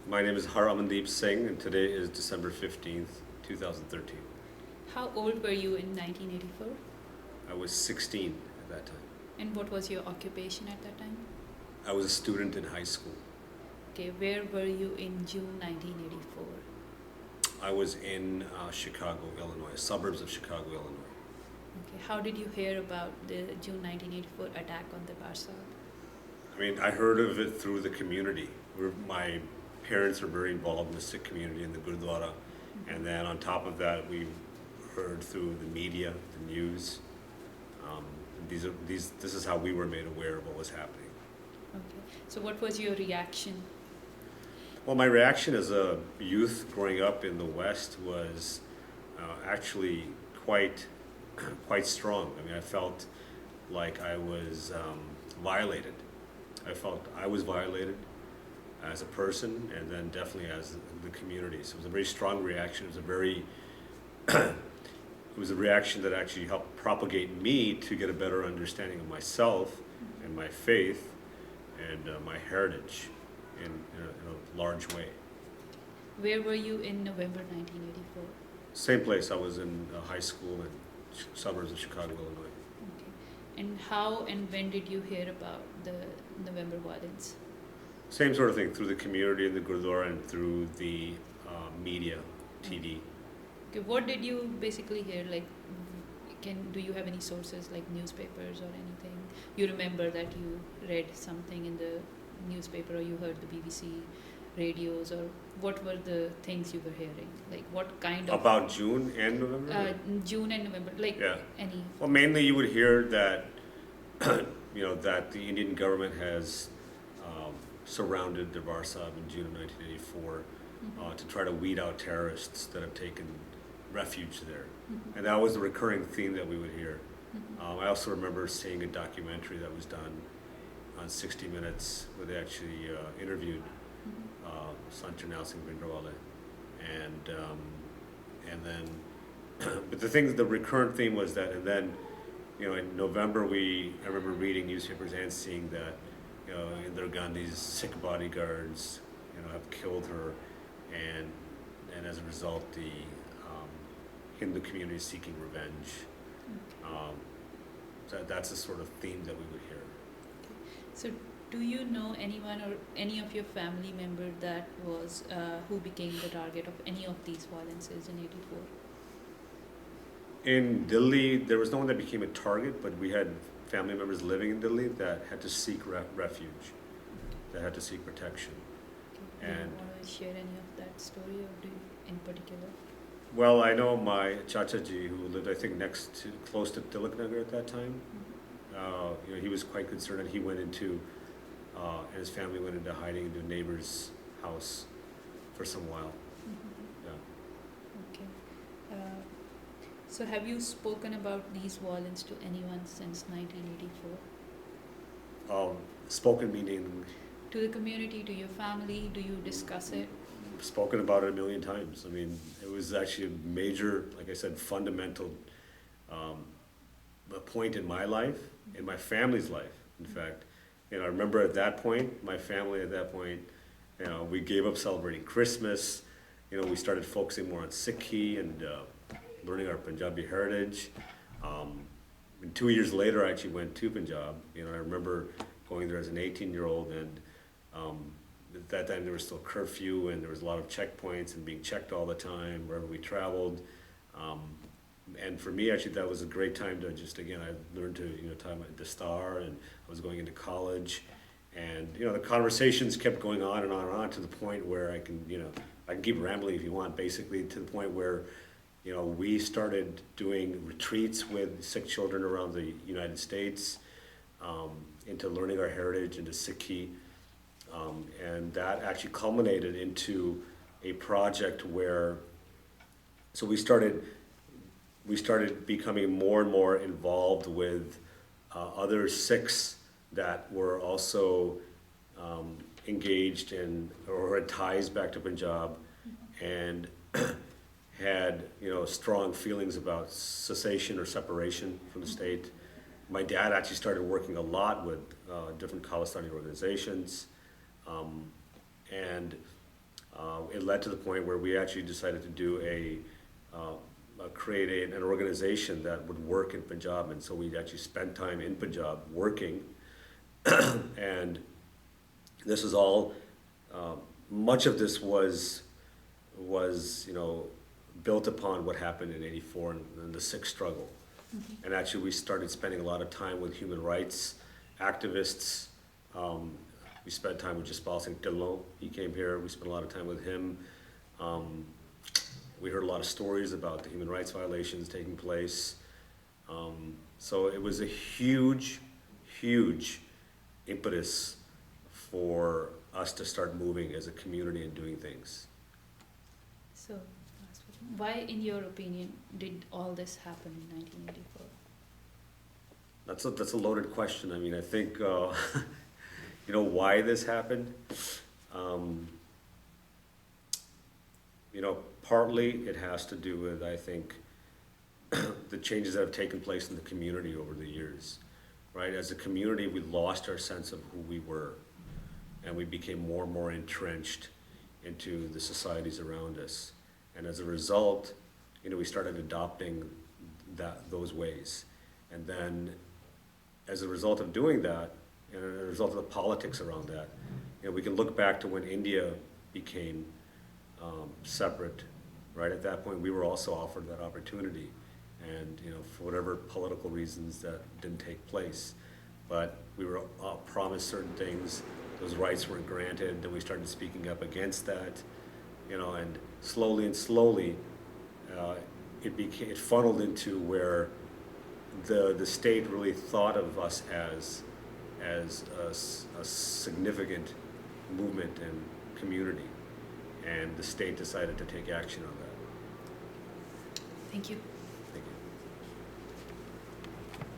My name is Haramandeep Singh, and today is December 15th, 2013. How old were you in 1984? I was 16 at that time. And what was your occupation at that time? I was a student in high school. Okay, where were you in June 1984? I was in Chicago, Illinois, suburbs of Chicago, Illinois. Okay, how did you hear about the June 1984 attack on the Barsab? I mean, I heard of it through the community. My parents were very involved in the Sikh community in the Gurdwara. And then on top of that, we heard through the media, the news. Um, this is how we were made aware of what was happening. Okay, so what was your reaction? Well, my reaction as a youth growing up in the West was actually quite, quite strong. I mean, I felt like I was violated. I felt I was violated as a person, and then definitely as the community. So it was a very strong reaction. It was a very, it was a reaction that actually helped propagate me to get a better understanding of myself and my faith and my heritage in a large way. Where were you in November 1984? Same place. I was in high school in suburbs of Chicago, Illinois. Okay, and how and when did you hear about the November violence? Same sort of thing, through the community in the Gurdwara and through the media, TV. Okay, what did you basically hear? Like, do you have any sources like newspapers or anything? You remember that you read something in the newspaper or you heard the BBC radios, or what were the things you were hearing? Like, what kind of About June and November? June and November, like Yeah. any? Well, mainly you would hear that, that the Indian government has surrounded the Barsab in June of 1984 to try to weed out terrorists that have taken refuge there. And that was the recurring theme that we would hear. I also remember seeing a documentary that was done on 60 Minutes where they actually interviewed Sant Jarnail Singh Bhindranwale. And then, but the recurrent theme was that, and then, in November I remember reading newspapers and seeing that, Indira Gandhi's Sikh bodyguards, have killed her, and as a result, the Hindu community is seeking revenge. So that's the sort of theme that we would hear. So, do you know anyone or any of your family member that was who became the target of any of these violences in '84? In Delhi, there was no one that became a target, but we had family members living in Delhi that had to seek refuge, that had to seek protection. Okay. Do And you want to share any of that story, or do you, in particular? well, I know my Chachaji, who lived, I think, close to Tilaknagar at that time. He was quite concerned, and he went into, and his family went into hiding into a neighbor's house for some while. Yeah. Okay. So, have you spoken about these violence to anyone since 1984? Spoken meaning To the community, to your family, do you discuss it? spoken about it a million times. I mean, it was actually a major, like I said, fundamental a point in my life, in my family's life. In fact, I remember at that point, my family at that point, we gave up celebrating Christmas. We started focusing more on Sikhi and learning our Punjabi heritage. And 2 years later, I actually went to Punjab. I remember going there as an 18-year-old, and at that time there was still curfew, and there was a lot of checkpoints and being checked all the time wherever we traveled. And for me, actually, that was a great time to just, again, I learned to, time at the Star, and I was going into college. And, the conversations kept going on and on and on to the point where I can keep rambling if you want, basically, to the point where, we started doing retreats with Sikh children around the United States, into learning our heritage, into Sikhi. And that actually culminated into a project where, so we started becoming more and more involved with other Sikhs that were also engaged in or had ties back to Punjab, and had strong feelings about cessation or separation from the state. My dad actually started working a lot with different Khalistani organizations, and it led to the point where we actually decided to do create an organization that would work in Punjab, and so we actually spent time in Punjab working, and this is all. Much of this was built upon what happened in '84 and the Sikh struggle, and actually we started spending a lot of time with human rights activists. We spent time with Jaspal Singh Dhillon. He came here. We spent a lot of time with him. We heard a lot of stories about the human rights violations taking place. So it was a huge, huge impetus for us to start moving as a community and doing things. So, last question. Why, in your opinion, did all this happen in 1984? That's a loaded question. I mean, I think, why this happened. Partly it has to do with, I think, the changes that have taken place in the community over the years, right? As a community, we lost our sense of who we were, and we became more and more entrenched into the societies around us. And as a result, we started adopting those ways. And then, as a result of doing that, and as a result of the politics around that, we can look back to when India became separate, right? At that point, we were also offered that opportunity. And, for whatever political reasons, that didn't take place. But we were promised certain things, those rights weren't granted, then we started speaking up against that, and slowly, it funneled into where the state really thought of us as a significant movement and community, and the state decided to take action on that. Thank you.